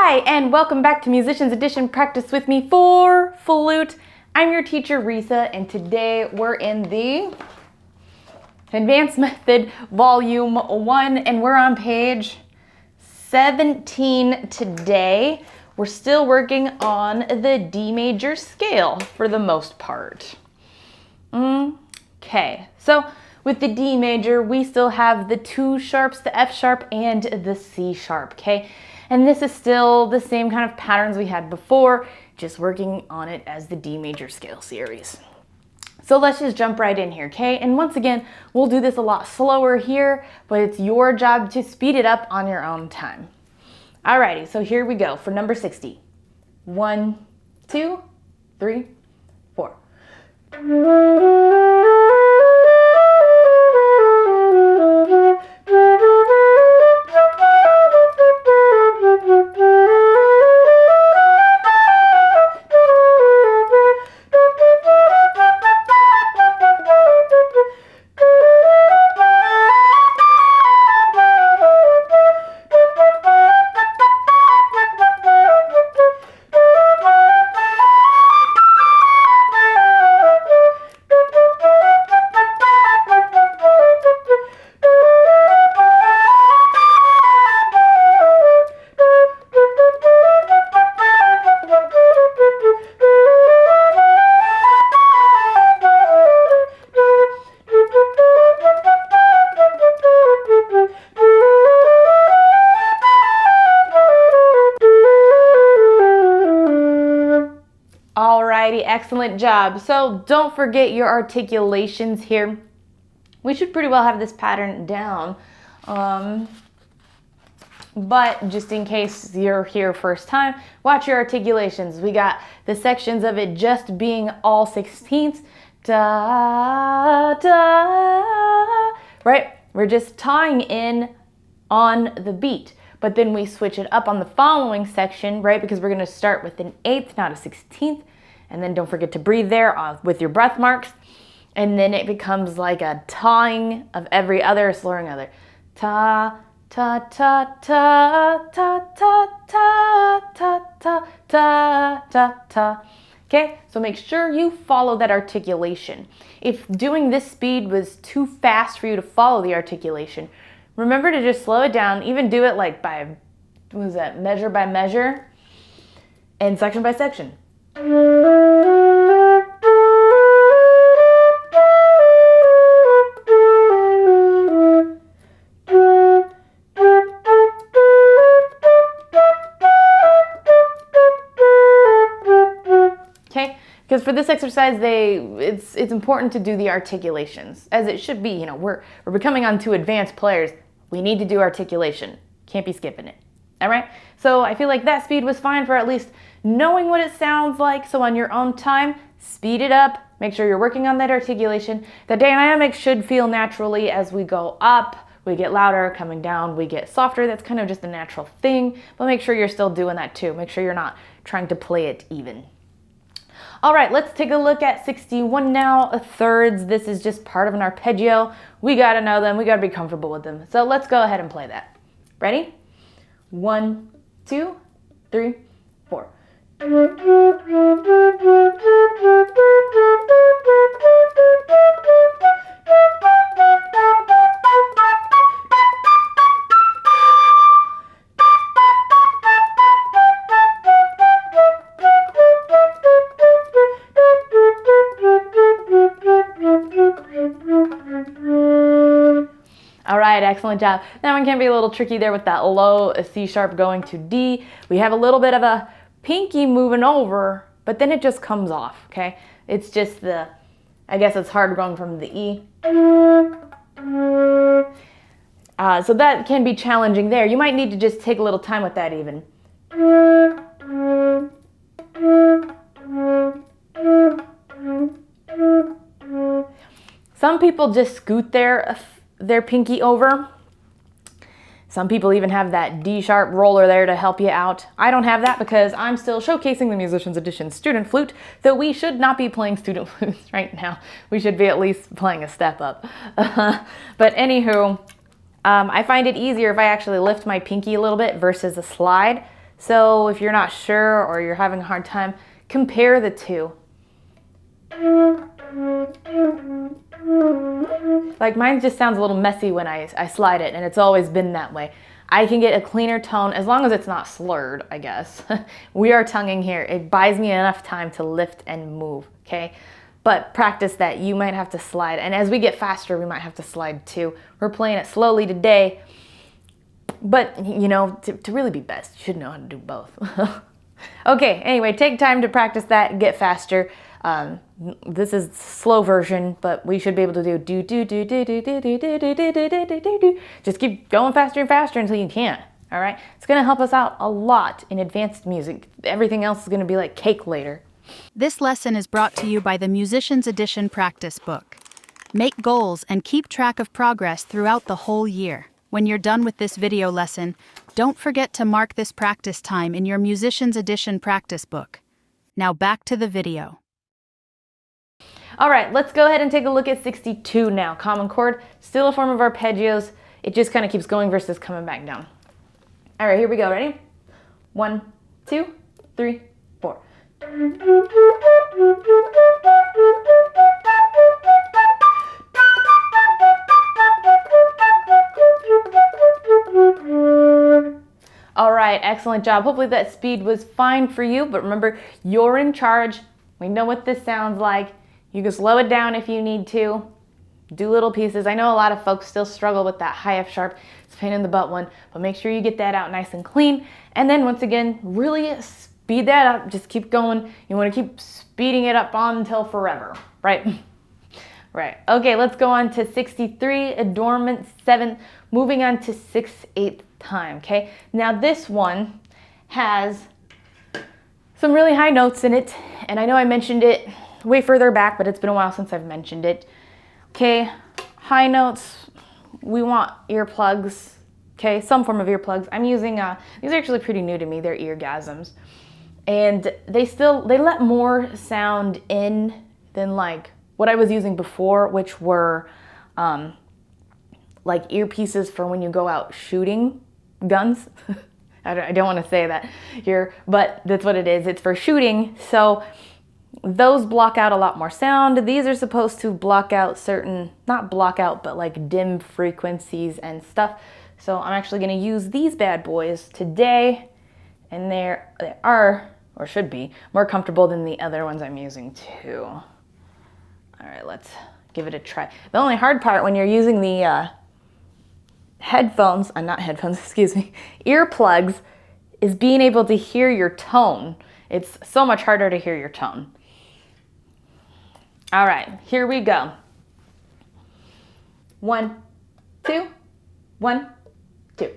Hi, and welcome back to Musicians Edition Practice with me for flute. I'm your teacher, Risa, and today we're in the Advanced Method Volume 1, and we're on page 17 today. We're still working on the D major scale for the most part. Okay, so with the D major, we still have the two sharps, the F sharp and the C sharp, okay? And this is still the same kind of patterns we had before, just working on it as the D major scale series. So let's just jump right in here, okay? And once again, we'll do this a lot slower here, but it's your job to speed it up on your own time. Alrighty, so here we go for number 60. 1, 2, 3, 4. Alrighty, excellent job. So don't forget your articulations here. We should pretty well have this pattern down. But just in case you're here first time, watch your articulations. We got the sections of it just being all 16ths. Da, da, right? We're just tying in on the beat. But then we switch it up on the following section, right? Because we're gonna start with an 8th, not a 16th. And then don't forget to breathe there with your breath marks. And then it becomes like a tawing of every other slurring other. Ta, ta, ta, ta, ta, ta, ta, ta, ta, ta, ta, ta. Okay, so make sure you follow that articulation. If doing this speed was too fast for you to follow the articulation, remember to just slow it down, even do it like by, what was that, measure by measure and section by section. Okay, because for this exercise, it's important to do the articulations, as it should be. You know, we're becoming onto advanced players. We need to do articulation. Can't be skipping it. All right? So I feel like that speed was fine for at least knowing what it sounds like. So on your own time, speed it up. Make sure you're working on that articulation. The dynamics should feel naturally as we go up. We get louder, coming down, we get softer. That's kind of just a natural thing. But make sure you're still doing that too. Make sure you're not trying to play it even. All right, let's take a look at 61 now, thirds. This is just part of an arpeggio. We gotta know them, we gotta be comfortable with them. So let's go ahead and play that. Ready? 1, 2, 3, 4. All right, excellent job. That one can be a little tricky there with that low C sharp going to D. We have a little bit of a pinky moving over, but then it just comes off, okay? It's just I guess it's hard going from the E. So that can be challenging there. You might need to just take a little time with that even. Some people just scoot their pinky over. Some people even have that D sharp roller there to help you out. I don't have that because I'm still showcasing the Musicians Edition student flute, though we should not be playing student flutes right now. We should be at least playing a step up. But anywho, I find it easier if I actually lift my pinky a little bit versus a slide. So if you're not sure or you're having a hard time, compare the two. Like mine just sounds a little messy when I slide it, and it's always been that way. I can get a cleaner tone as long as it's not slurred, I guess. We are tonguing here. It buys me enough time to lift and move, okay? But practice that. You might have to slide. And as we get faster, we might have to slide too. We're playing it slowly today. But, you know, to really be best, you should know how to do both. Okay, anyway, take time to practice that, get faster. This is slow version, but we should be able to do do do do do do do do do do do do do do do. Just keep going faster and faster until you can't. All right, it's gonna help us out a lot in advanced music. Everything else is gonna be like cake later. This lesson is brought to you by the Musician's Edition practice book. Make goals and keep track of progress throughout the whole year. When you're done with this video lesson, don't forget to mark this practice time in your Musician's Edition practice book. Now back to the video. All right, let's go ahead and take a look at 62 now. Common chord, still a form of arpeggios. It just kind of keeps going versus coming back down. All right, here we go. Ready? 1, 2, 3, 4. All right, excellent job. Hopefully that speed was fine for you, but remember, you're in charge. We know what this sounds like. You can slow it down if you need to. Do little pieces. I know a lot of folks still struggle with that high F sharp. It's a pain in the butt one, but make sure you get that out nice and clean. And then once again, really speed that up. Just keep going. You want to keep speeding it up on until forever, right? Right. Okay, let's go on to 63, Adornment 7th, moving on to 6/8 time, okay? Now this one has some really high notes in it, and I know I mentioned it way further back, but it's been a while since I've mentioned it. Okay, high notes, we want earplugs, okay, some form of earplugs. I'm using, these are actually pretty new to me, they're eargasms. And they let more sound in than like what I was using before, which were like earpieces for when you go out shooting guns. I don't want to say that here, but that's what it is. It's for shooting. So those block out a lot more sound. These are supposed to block out certain, not block out, but like dim frequencies and stuff. So I'm actually going to use these bad boys today, and they are, or should be, more comfortable than the other ones I'm using too. All right, let's give it a try. The only hard part when you're using the not headphones, excuse me, earplugs, is being able to hear your tone. It's so much harder to hear your tone. All right, here we go. 1, 2, 1, 2.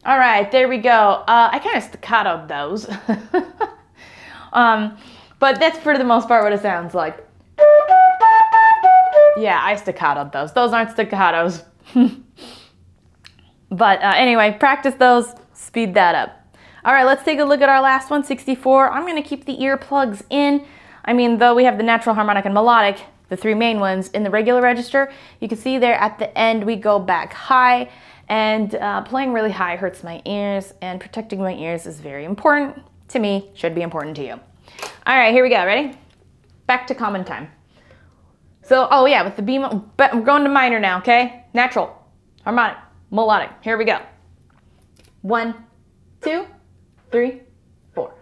All right, there we go. I kind of staccatoed those. But that's for the most part what it sounds like. Yeah, I staccatoed those. Those aren't staccatos. But anyway, practice those, speed that up. All right, let's take a look at our last one, 64. I'm gonna keep the earplugs in. I mean, though we have the natural, harmonic, and melodic, the three main ones, in the regular register, you can see there at the end we go back high, and playing really high hurts my ears, and protecting my ears is very important to me, should be important to you. All right, here we go, ready? Back to common time. So, oh yeah, with the B, but I'm going to minor now, okay? Natural, harmonic, melodic, here we go. 1, 2, 3, 4.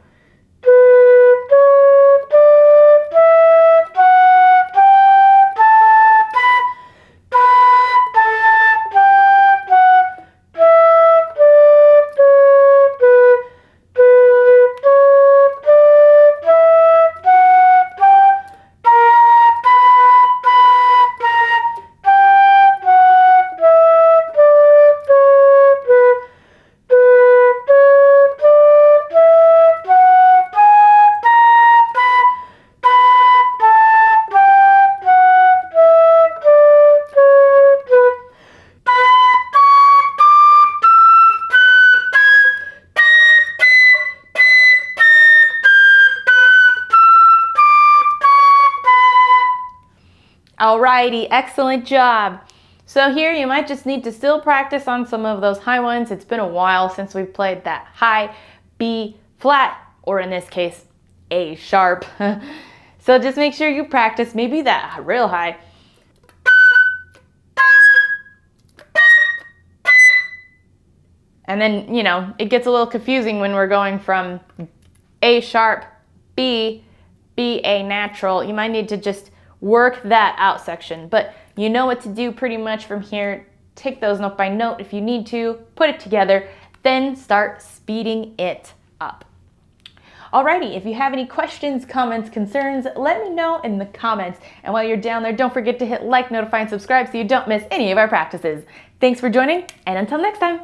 Alrighty, excellent job. So here you might just need to still practice on some of those high ones. It's been a while since we've played that high B flat, or in this case, A sharp. So just make sure you practice maybe that real high. And then, you know, it gets a little confusing when we're going from A sharp, B, A natural. You might need to just work that out section, but you know what to do pretty much from here. Take those note by note if you need to, put it together, then start speeding it up. Alrighty, if you have any questions, comments, concerns, let me know in the comments. And while you're down there, don't forget to hit like, notify, and subscribe so you don't miss any of our practices. Thanks for joining, and until next time.